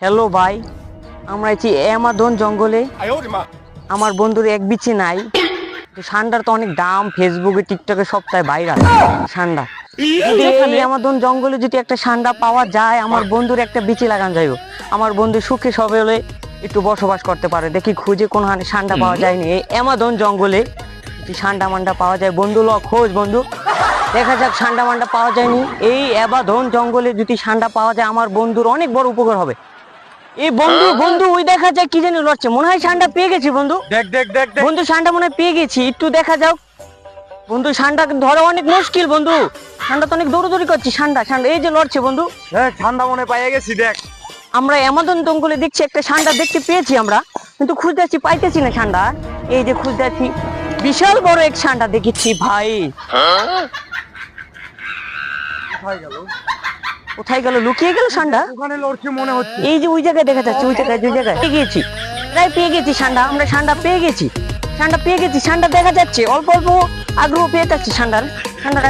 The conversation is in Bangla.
হ্যালো ভাই, আমরা আছি অ্যামাজন জঙ্গলে। আমার বন্ধুর এক বিচি নাই। সান্ডার তো অনেক দাম, ফেসবুকে টিকটকে সপ্তাহে ভাইরাল সান্ডা। যদি এই অ্যামাজন জঙ্গলে যদি একটা সান্ডা পাওয়া যায়, আমার বন্ধুর একটা বিচি লাগান যাইব। আমার বন্ধু সুখে সবলে একটু বসবাস করতে পারে। দেখি খুঁজে কোন হানে সান্ডা পাওয়া যায়নি এই অ্যামাজন জঙ্গলে। যদি সান্ডা মান্ডা পাওয়া যায়, বন্ধু ল খোঁজ বন্ধু, দেখা যাক সান্ডা মান্ডা পাওয়া যায়নি এই অ্যামাজন জঙ্গলে। যদি সান্ডা পাওয়া যায়, আমার বন্ধুর অনেক বড় উপকার হবে। এই বন্ধু বন্ধু ওই দেখা যায় কি জানি লড়ছে, মনে হয় সান্ডা পেয়ে গেছি বন্ধু। দেখ দেখ দেখ দেখ বন্ধু সান্ডা মনে হয় পেয়ে গেছি, একটু দেখা যাও বন্ধু। সান্ডা ধরা অনেক মুশকিল বন্ধু, সান্ডা তো অনেক দৌড়দৌড়ি করছি। সান্ডা সান্ডা এই যে লড়ছে বন্ধু। দেখ ঠান্ডা মনে পাইয়ে গেছি। দেখ আমরা অ্যামাজন জঙ্গলে দেখছি একটা সান্ডা দেখতে পেয়েছি আমরা, কিন্তু খুঁজতেছি পাইতেছি না সান্ডা। এই যে খুঁজতেছি, বিশাল বড় এক সান্ডা দেখেছি ভাই। কোথায় গেল? কোথায় গেল? লুকিয়ে গেল সান্ডা। ওখানে লড়ছে মনে হচ্ছে। এই যে ওই জায়গায় দেখা যাচ্ছে, ওই জায়গায় ওই জায়গায় পেয়ে গেছি, প্রায় পেয়ে গেছি সান্ডা। আমরা সান্ডা পেয়ে গেছি, সান্ডা পেয়ে গেছি। সান্ডা দেখা যাচ্ছে, অল্প অল্প আগ্রহ পেয়ে যাচ্ছি সান্ডার। সান্ডা